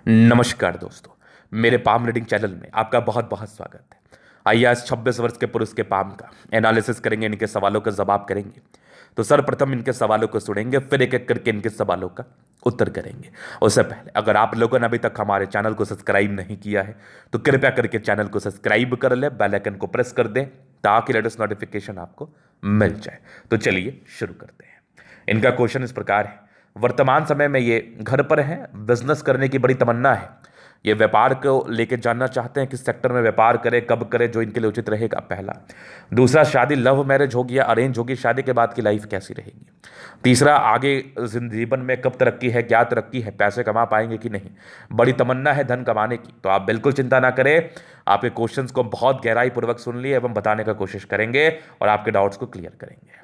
नमस्कार दोस्तों। मेरे पाम रीडिंग चैनल में आपका बहुत बहुत स्वागत है। आइए आज 26 वर्ष के पुरुष के पाम का एनालिसिस करेंगे, इनके सवालों का जवाब करेंगे। तो सर्वप्रथम इनके सवालों को सुनेंगे, फिर एक एक करके इनके सवालों का उत्तर करेंगे। उससे पहले अगर आप लोगों ने अभी तक हमारे चैनल को सब्सक्राइब नहीं किया है तो कृपया करके चैनल को सब्सक्राइब कर ले, बेल आइकन को प्रेस कर दें ताकि लेटेस्ट नोटिफिकेशन आपको मिल जाए। तो चलिए शुरू करते हैं। इनका क्वेश्चन इस प्रकार है। वर्तमान समय में ये घर पर हैं, बिजनेस करने की बड़ी तमन्ना है। ये व्यापार को लेकर जानना चाहते हैं किस सेक्टर में व्यापार करें, कब करें, जो इनके लिए उचित रहेगा, पहला। दूसरा, शादी लव मैरिज होगी या अरेंज होगी, शादी के बाद की लाइफ कैसी रहेगी। तीसरा, आगे जीवन में कब तरक्की है, क्या तरक्की है, पैसे कमा पाएंगे कि नहीं। बड़ी तमन्ना है धन कमाने की। तो आप बिल्कुल चिंता ना करें, आपके क्वेश्चंस को बहुत गहराई पूर्वक सुन लिए एवं बताने का कोशिश करेंगे और आपके डाउट्स को क्लियर करेंगे।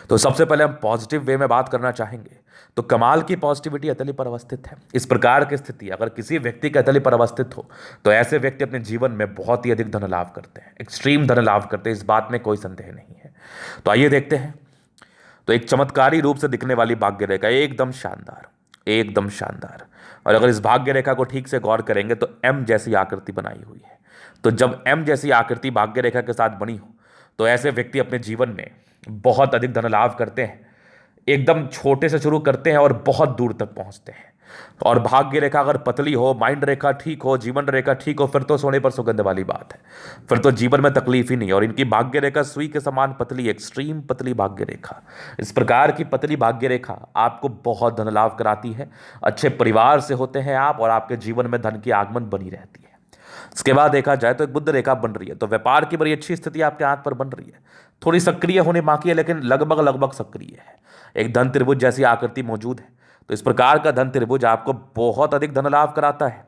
तो सबसे पहले हम पॉजिटिव वे में बात करना चाहेंगे। तो कमाल की पॉजिटिविटी अतली पर अवस्थित है। इस प्रकार की स्थिति अगर किसी व्यक्ति के अतली पर अवस्थित हो तो ऐसे व्यक्ति अपने जीवन में बहुत ही अधिक धन लाभ करते हैं, एक्सट्रीम धन लाभ करते हैं, इस बात में कोई संदेह नहीं है। तो आइए देखते हैं। तो एक चमत्कारी रूप से दिखने वाली भाग्य रेखा, एकदम शानदार, एकदम शानदार। और अगर इस भाग्य रेखा को ठीक से गौर करेंगे तो एम जैसी आकृति बनाई हुई है। तो जब एम जैसी आकृति भाग्य रेखा के साथ बनी हो तो ऐसे व्यक्ति अपने जीवन में बहुत अधिक धन लाभ करते हैं। एकदम छोटे से शुरू करते हैं और बहुत दूर तक पहुंचते हैं। और भाग्य रेखा अगर पतली हो, माइंड रेखा ठीक हो, जीवन रेखा ठीक हो, फिर तो सोने पर सुगंध वाली बात है। फिर तो जीवन में तकलीफ ही नहीं। और इनकी भाग्य रेखा सुई के समान पतली, एक्सट्रीम पतली भाग्य रेखा। इस प्रकार की पतली भाग्य रेखा आपको बहुत धन लाभ कराती है। अच्छे परिवार से होते हैं आप और आपके जीवन में धन की आगमन बनी रहती है। इसके बाद देखा जाए तो एक बुध रेखा बन रही है। तो व्यापार की बड़ी अच्छी स्थिति आपके हाथ पर बन रही है। थोड़ी सक्रिय होने बाकी है लेकिन लगभग लगभग सक्रिय है। एक धन त्रिभुज जैसी आकृति मौजूद है। तो इस प्रकार का धन त्रिभुज आपको बहुत अधिक धन लाभ कराता है।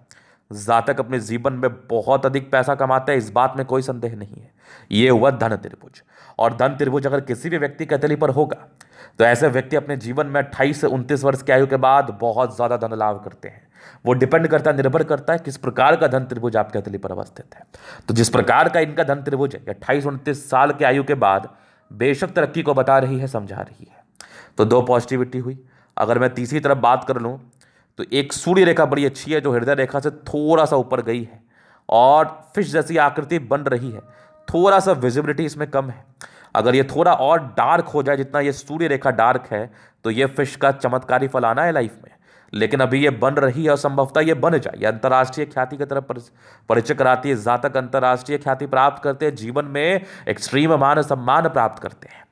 जातक अपने जीवन में बहुत अधिक पैसा कमाता है, इस बात में कोई संदेह नहीं है। ये हुआ धन त्रिभुज। और धन त्रिभुज अगर किसी भी व्यक्ति के अतली पर होगा तो ऐसे व्यक्ति अपने जीवन में 28 से 29 वर्ष की आयु के बाद बहुत ज्यादा धन लाभ करते हैं। वो डिपेंड करता है, निर्भर करता है किस प्रकार का धन त्रिभुज आपके अतली पर अवस्थित है। तो जिस प्रकार का इनका धन त्रिभुज है 28-29 साल की आयु के बाद बेशक तरक्की को बता रही है, समझा रही है। तो दो पॉजिटिविटी हुई। अगर मैं तीसरी तरफ बात कर लूँ तो एक सूर्य रेखा बड़ी अच्छी है जो हृदय रेखा से थोड़ा सा ऊपर गई है और फिश जैसी आकृति बन रही है। थोड़ा सा विजिबिलिटी इसमें कम है। अगर ये थोड़ा और डार्क हो जाए, जितना ये सूर्य रेखा डार्क है, तो ये फिश का चमत्कारी फल आना है लाइफ में। लेकिन अभी ये बन रही है और संभवतः ये बन जाए। ये अंतर्राष्ट्रीय ख्याति की तरफ परिचय कराती है। जातक अंतर्राष्ट्रीय ख्याति प्राप्त करते हैं, जीवन में एक्सट्रीम मान सम्मान प्राप्त करते हैं।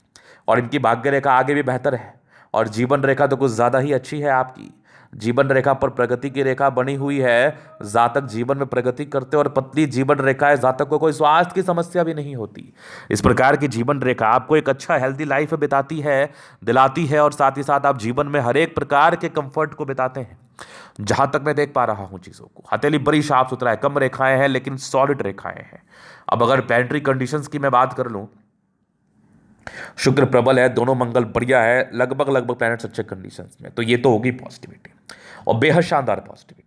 और इनकी भाग्य रेखा आगे भी बेहतर है। और जीवन रेखा तो कुछ ज़्यादा ही अच्छी है आपकी। जीवन रेखा पर प्रगति की रेखा बनी हुई है। जातक जीवन में प्रगति करते हैं और पतली जीवन रेखा है। जातक को कोई स्वास्थ्य की समस्या भी नहीं होती। इस प्रकार की जीवन रेखा आपको एक अच्छा हेल्दी लाइफ बिताती है, दिलाती है और साथ ही साथ आप जीवन में हर एक प्रकार के कंफर्ट को बिताते हैं। जहां तक मैं देख पा रहा हूं चीजों को, हथेली बड़ी साफ सुथरा है, कम रेखाएं हैं लेकिन सॉलिड रेखाएं हैं। अब अगर प्लैनेटरी कंडीशंस की मैं बात कर लूं, शुक्र प्रबल है, दोनों मंगल बढ़िया है, लगभग लगभग प्लैनेट्स अच्छे कंडीशंस में। तो ये तो होगी पॉजिटिविटी और बेहद शानदार पॉजिटिविटी।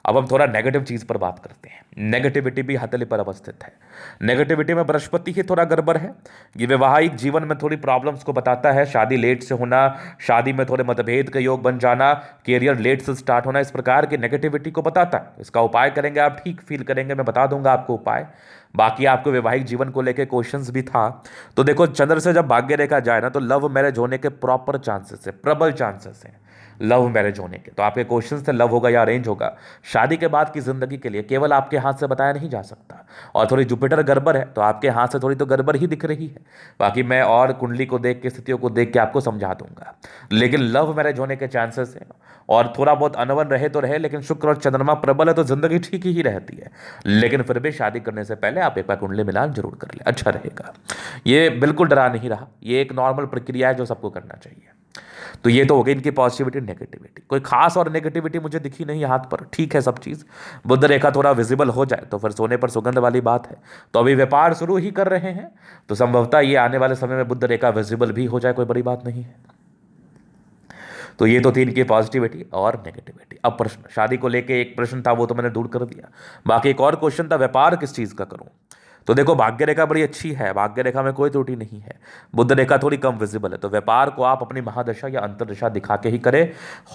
अब हम थोड़ा नेगेटिव चीज पर बात करते हैं। नेगेटिविटी भी हथेली पर अवस्थित है। नेगेटिविटी में बृहस्पति ही थोड़ा गड़बड़ है। ये वैवाहिक जीवन में थोड़ी प्रॉब्लम्स को बताता है। शादी लेट से होना, शादी में थोड़े मतभेद के योग बन जाना, कैरियर लेट से स्टार्ट होना, इस प्रकार की नेगेटिविटी को बताता है। इसका उपाय करेंगे, आप ठीक फील करेंगे, मैं बता दूंगा आपको उपाय। बाकी आपको वैवाहिक जीवन को लेकर क्वेश्चंस भी था। तो देखो, चंद्र से जब भाग्य रेखा जाए ना तो लव मैरिज होने के प्रॉपर चांसेस है, प्रबल चांसेस हैं लव मैरिज होने के। तो आपके क्वेश्चन थे लव होगा या अरेंज होगा। शादी के बाद की जिंदगी के लिए केवल आपके हाथ से बताया नहीं जा सकता। और थोड़ी जुपिटर गड़बड़ है तो आपके हाथ से थोड़ी तो गड़बड़ ही दिख रही है। बाकी मैं और कुंडली को देख के, स्थितियों को देख के आपको समझा दूंगा। लेकिन लव मैरिज होने के चांसेस हैं। और थोड़ा बहुत अनवन रहे तो रहे, लेकिन शुक्र और चंद्रमा प्रबल है तो जिंदगी ठीक ही रहती है। लेकिन फिर भी शादी करने से पहले आप एक बार कुंडली मिलान जरूर कर ले, अच्छा रहेगा। ये बिल्कुल डरा नहीं रहा, ये एक नॉर्मल प्रक्रिया है जो सबको करना चाहिए। तो ये तो हो गई इनकी पॉजिटिविटी नेगेटिविटी। कोई खास और नेगेटिविटी मुझे दिखी नहीं हाथ पर, ठीक है सब चीज़। बुध रेखा थोड़ा विजिबल हो जाए तो फिर सोने पर सुगंध वाली बात है। तो अभी व्यापार शुरू ही कर रहे हैं तो संभवतः ये आने वाले समय में बुध रेखा विजिबल भी हो जाए, कोई बड़ी बात नहीं है। तो ये तो थी इनकी पॉजिटिविटी और नेगेटिविटी। अब प्रश्न, शादी को लेके एक प्रश्न था वो तो मैंने दूर कर दिया। बाकी एक और क्वेश्चन था, व्यापार किस चीज़ का करूं। तो देखो भाग्य रेखा बड़ी अच्छी है, भाग्य रेखा में कोई त्रुटि नहीं है। बुध रेखा थोड़ी कम विजिबल है, तो व्यापार को आप अपनी महादशा या अंतर्दशा दिखा के ही करें।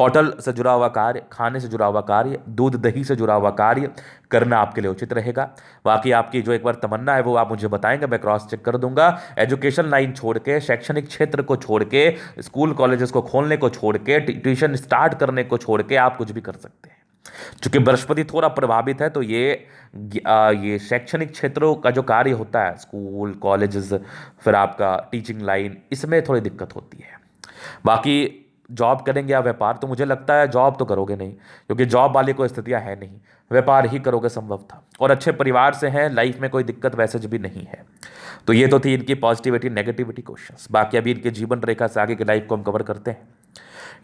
होटल से जुड़ा हुआ कार्य, खाने से जुड़ा हुआ कार्य, दूध दही से जुड़ा हुआ कार्य करना आपके लिए उचित रहेगा। बाकी आपकी जो एक बार तमन्ना है वो आप मुझे बताएंगे, मैं क्रॉस चेक कर दूंगा। एजुकेशन लाइन छोड़ के, शैक्षणिक क्षेत्र को छोड़ के, स्कूल कॉलेजेस को खोलने को छोड़ के, ट्यूशन स्टार्ट करने को छोड़ के आप कुछ भी कर सकते हैं। चूंकि बृहस्पति थोड़ा प्रभावित है, तो ये शैक्षणिक क्षेत्रों का जो कार्य होता है, स्कूल कॉलेजेस, फिर आपका टीचिंग लाइन, इसमें थोड़ी दिक्कत होती है। बाकी जॉब करेंगे या व्यापार, तो मुझे लगता है जॉब तो करोगे नहीं, क्योंकि जॉब वाली कोई स्थितियां है नहीं, व्यापार ही करोगे संभव था। और अच्छे परिवार से हैं, लाइफ में कोई दिक्कत वैसे भी नहीं है। तो ये तो थी इनकी पॉजिटिविटी नेगेटिविटी क्वेश्चंस। बाकी अभी इनके जीवन रेखा से आगे की लाइफ को हम कवर करते हैं।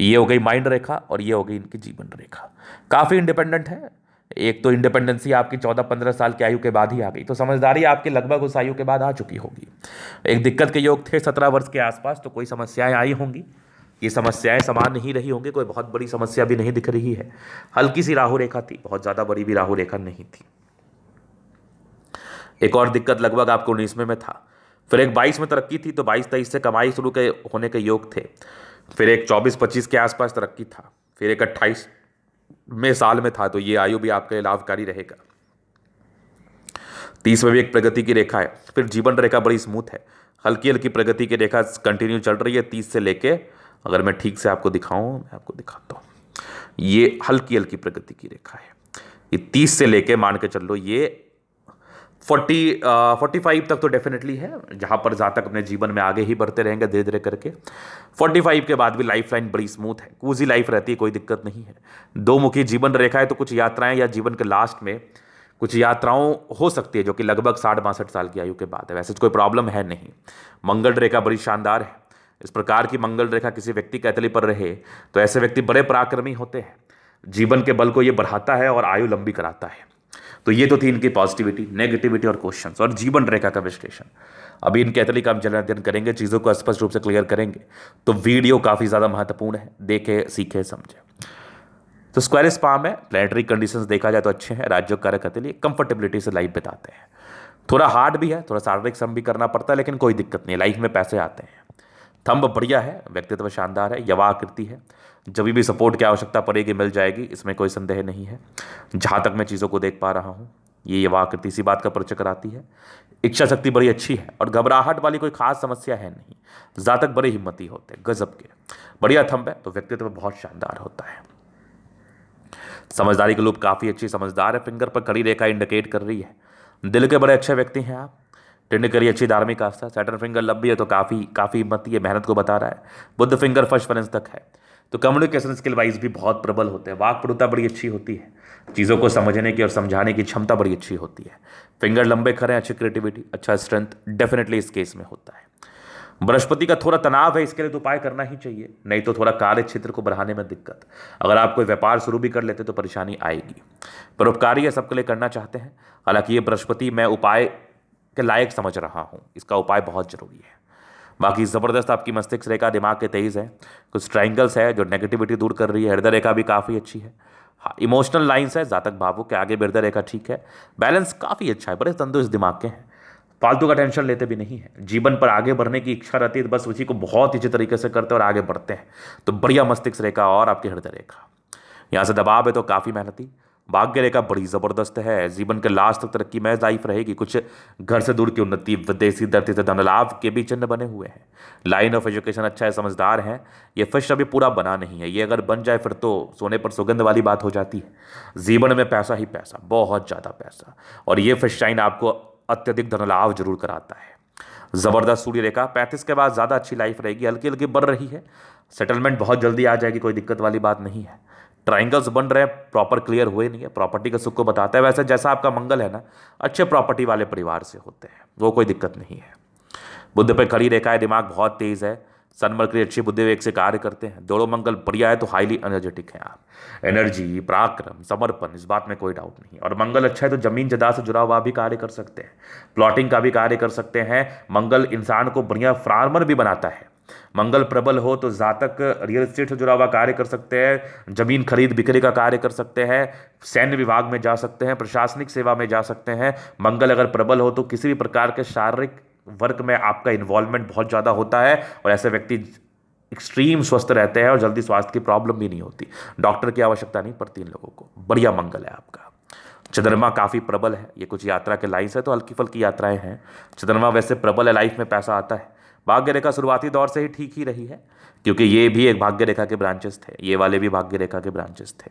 ये हो गई माइंड रेखा और ये हो गई इनकी जीवन रेखा। काफ़ी इंडिपेंडेंट है। एक तो इंडिपेंडेंसी आपकी 14-15 साल की आयु के बाद ही आ गई, तो समझदारी आपकी लगभग उस आयु के बाद आ चुकी होगी। एक दिक्कत के योग थे 17 वर्ष के आसपास, तो कोई समस्याएं आई होंगी। ये समस्याएं समान नहीं रही होंगी, कोई बहुत बड़ी समस्या भी नहीं दिख रही है। हल्की सी राहु रेखा थी, बहुत ज़्यादा बड़ी भी राहु रेखा नहीं थी। एक और दिक्कत लगभग आपको 19वें में था, फिर एक 22 में तरक्की थी, तो 22-23 से कमाई शुरू के होने के योग थे। फिर एक 24-25 के आसपास तरक्की था, फिर एक 28 में साल में था, तो ये आयु भी आपके लिए लाभकारी रहेगा। 30 में भी एक प्रगति की रेखा है। फिर जीवन रेखा बड़ी स्मूथ है, हल्की हल्की प्रगति की रेखा कंटिन्यू चल रही है 30 से लेके, अगर मैं ठीक से आपको दिखाऊं, मैं आपको दिखाता हूँ, ये हल्की हल्की प्रगति की रेखा है। ये 30 से लेके मान के चल लो, ये 45 तक तो डेफिनेटली है, जहां पर जहाँ तक अपने जीवन में आगे ही बढ़ते रहेंगे धीरे धीरे करके। 45 के बाद भी लाइफ लाइन बड़ी स्मूथ है, कूजी लाइफ रहती है, कोई दिक्कत नहीं है। दो मुखी जीवन रेखा है, तो कुछ यात्राएं या जीवन के लास्ट में कुछ यात्राओं हो सकती है, जो कि लगभग 60-62 साल की आयु के बाद है। वैसे कोई प्रॉब्लम है नहीं। मंगल रेखा बड़ी शानदार है। इस प्रकार की मंगल रेखा किसी व्यक्ति के अतली पर रहे, तो ऐसे व्यक्ति बड़े पराक्रमी होते हैं। जीवन के बल को ये बढ़ाता है और आयु लंबी कराता है। तो ये तो थी इनकी पॉजिटिविटी, नेगेटिविटी और क्वेश्चंस और जीवन रेखा का विश्लेषण। अभी इनके अतली का हम जल्द अध्ययन करेंगे, चीज़ों को स्पष्ट रूप से क्लियर करेंगे। तो वीडियो काफ़ी ज़्यादा महत्वपूर्ण है, देखे सीखे समझे। तो स्क्वायर स्पाम है, प्लेनेटरी कंडीशंस देखा जाए तो अच्छे हैं, राज्य कारक अतली कंफर्टेबिलिटी से लाइफ बिताते हैं। थोड़ा हार्ड भी है, थोड़ा शारीरिक श्रम भी करना पड़ता है, लेकिन कोई दिक्कत नहीं है, लाइफ में पैसे आते हैं। थंब बढ़िया है, व्यक्तित्व शानदार है, यवा आकृति है, जब भी सपोर्ट की आवश्यकता पड़ेगी मिल जाएगी, इसमें कोई संदेह नहीं है। जहाँ तक मैं चीज़ों को देख पा रहा हूँ, ये यवा आकृति इसी बात का परिचय कराती है। इच्छा शक्ति बड़ी अच्छी है और घबराहट वाली कोई खास समस्या है नहीं। जातक बड़े हिम्मती होते हैं, गजब के। बढ़िया थंब है, तो व्यक्तित्व बहुत शानदार होता है। समझदारी की लूप काफ़ी अच्छी समझदार है, फिंगर पर कड़ी रेखा इंडिकेट कर रही है। दिल के बड़े अच्छे व्यक्ति हैं आप। टिंड करी अच्छी धार्मिक आस्था, सैटर्न फिंगर लंबी है तो काफ़ी हिम्मती है, मेहनत को बता रहा है। बुध फिंगर फर्स्ट फ्रेंस तक है, तो कम्युनिकेशन स्किल वाइज भी बहुत प्रबल होते हैं। वाक्पटुता बड़ी अच्छी होती है, चीज़ों को समझने की और समझाने की क्षमता बड़ी अच्छी होती है। फिंगर लंबे खड़े, अच्छी क्रिएटिविटी, अच्छा स्ट्रेंथ डेफिनेटली इस केस में होता है। बृहस्पति का थोड़ा तनाव है, इसके लिए तो उपाय करना ही चाहिए, नहीं तो थोड़ा कार्य क्षेत्र को बढ़ाने में दिक्कत। अगर आप कोई व्यापार शुरू भी कर लेते तो परेशानी आएगी। परोपकारी है, सबके लिए करना चाहते हैं। हालांकि ये बृहस्पति मैं उपाय के लायक समझ रहा हूँ, इसका उपाय बहुत जरूरी है। बाकी ज़बरदस्त आपकी मस्तिष्क रेखा दिमाग के तेज है, कुछ ट्राइंगल्स है जो नेगेटिविटी दूर कर रही है। हृदय रेखा भी काफ़ी अच्छी है। हाँ, इमोशनल लाइन्स है, जातक भावों के आगे हृदय रेखा ठीक है। बैलेंस काफ़ी अच्छा है, बड़े तंदुरुस्त दिमाग के हैं, फालतू का टेंशन लेते भी नहीं है। जीवन पर आगे बढ़ने की इच्छा रहती है, बस उसी को बहुत अच्छे तरीके से करते हैं और आगे बढ़ते हैं। तो बढ़िया मस्तिष्क रेखा और आपकी हृदय रेखा। यहाँ से दबाव है तो काफ़ी मेहनती। भाग्य रेखा बड़ी ज़बरदस्त है, जीवन के लास्ट तक तरक्की में ज़ाइफ रहेगी। कुछ घर से दूर की उन्नति, विदेशी धरती से धन लाभ के भी चिन्ह बने हुए हैं। लाइन ऑफ एजुकेशन अच्छा है, समझदार हैं। ये फिश अभी पूरा बना नहीं है, ये अगर बन जाए फिर तो सोने पर सुगंध वाली बात हो जाती है। जीवन में पैसा ही पैसा, बहुत ज़्यादा पैसा, और ये फिश शाइन आपको अत्यधिक धन लाभ जरूर कराता है। ज़बरदस्त सूर्य रेखा, 35 के बाद ज़्यादा अच्छी लाइफ रहेगी, हल्की हल्की बढ़ रही है। सेटलमेंट बहुत जल्दी आ जाएगी, कोई दिक्कत वाली बात नहीं है। ट्राइंगल्स बन रहे हैं, प्रॉपर क्लियर हुए नहीं है, प्रॉपर्टी का सुख को बताता है। वैसे जैसा आपका मंगल है ना, अच्छे प्रॉपर्टी वाले परिवार से होते हैं, वो कोई दिक्कत नहीं है। बुध पे खड़ी रेखा है, दिमाग बहुत तेज है। सन मरकरी अच्छी बुद्धि विवेक से कार्य करते हैं। दोनों मंगल बढ़िया है तो हाईली एनर्जेटिक है आप। एनर्जी, पराक्रम, समर्पण, इस बात में कोई डाउट नहीं। और मंगल अच्छा है तो जमीन जदा से जुड़ा हुआ भी कार्य कर सकते हैं, प्लॉटिंग का भी कार्य कर सकते हैं। मंगल इंसान को बढ़िया फार्मर भी बनाता है। मंगल प्रबल हो तो जातक रियल एस्टेट से जुड़ा हुआ कार्य कर सकते हैं, जमीन खरीद बिक्री का कार्य कर सकते हैं, सैन्य विभाग में जा सकते हैं, प्रशासनिक सेवा में जा सकते हैं। मंगल अगर प्रबल हो तो किसी भी प्रकार के शारीरिक वर्क में आपका इन्वॉल्वमेंट बहुत ज़्यादा होता है और ऐसे व्यक्ति एक्सट्रीम स्वस्थ रहते हैं और जल्दी स्वास्थ्य की प्रॉब्लम भी नहीं होती, डॉक्टर की आवश्यकता नहीं पड़ती इन लोगों को। बढ़िया मंगल है आपका। चंद्रमा काफ़ी प्रबल है, ये कुछ यात्रा के लाइन्स है तो हल्की फुल्की यात्राएं हैं। चंद्रमा वैसे प्रबल है, लाइफ में पैसा आता है। भाग्य रेखा शुरुआती दौर से ही ठीक ही रही है, क्योंकि ये भी एक भाग्य रेखा के ब्रांचेस थे, ये वाले भी भाग्य रेखा के ब्रांचेस थे,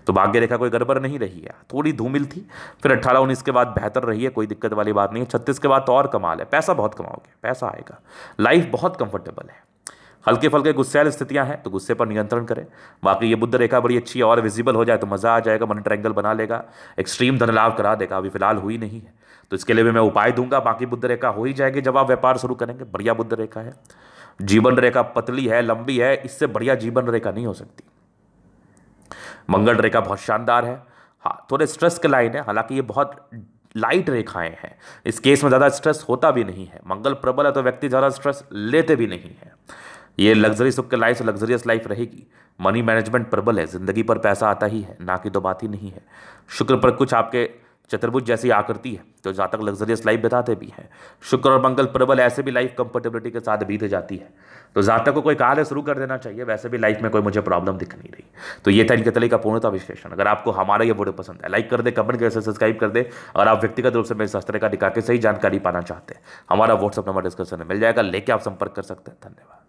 तो भाग्य रेखा कोई गड़बड़ नहीं रही है। थोड़ी धूमिल थी, फिर 18-19 के बाद बेहतर रही है, कोई दिक्कत वाली बात नहीं है। 36 के बाद तो और कमाल है, पैसा बहुत कमाओगे, पैसा आएगा, लाइफ बहुत कंफर्टेबल है। हल्के फल्के गुस्से वाली स्थितियां हैं तो गुस्से पर नियंत्रण करें। बाकी ये बुध रेखा बड़ी अच्छी है, और विजिबल हो जाए तो मजा आ जाएगा, मनी ट्रायंगल बना लेगा, एक्सट्रीम धन लाभ करा देगा। अभी फिलहाल हुई नहीं है तो इसके लिए भी मैं उपाय दूंगा, बाकी बुध रेखा हो ही जाएगी जब आप व्यापार शुरू करेंगे। बढ़िया बुध रेखा है। जीवन रेखा पतली है, लंबी है, इससे बढ़िया जीवन रेखा नहीं हो सकती। मंगल रेखा बहुत शानदार है। हाँ, थोड़े स्ट्रेस के लाइन है, हालांकि ये बहुत लाइट रेखाएं हैं, इस केस में ज़्यादा स्ट्रेस होता भी नहीं है। मंगल प्रबल है तो व्यक्ति ज़्यादा स्ट्रेस लेते भी नहीं है। ये लग्जरी सुख के लाइफ से लग्जरियस लाइफ रहेगी। मनी मैनेजमेंट प्रबल है, जिंदगी पर पैसा आता ही है, ना कि तो बात ही नहीं है। शुक्र पर कुछ आपके चतुर्भुज जैसी आकृति है तो जातक लग्जरियस लाइफ बिताते भी हैं। शुक्र और मंगल प्रबल ऐसे भी लाइफ कंफर्टेबिलिटी के साथ बीत जाती है, तो जातक को कोई कार्य शुरू कर देना चाहिए। वैसे भी लाइफ में कोई मुझे प्रॉब्लम दिख नहीं रही। तो ये था इनके तले का पूर्णता विश्लेषण। अगर आपको हमारा ये वीडियो पसंद है, लाइक कर दे, कमेंट करके सब्सक्राइब कर दे। और आप व्यक्तिगत रूप से मेरे शास्त्र का दिखा के सही जानकारी पाना चाहते हैं, हमारा व्हाट्सअप नंबर डिस्क्रिप्शन में मिल जाएगा, लेके आप संपर्क कर सकते हैं। धन्यवाद।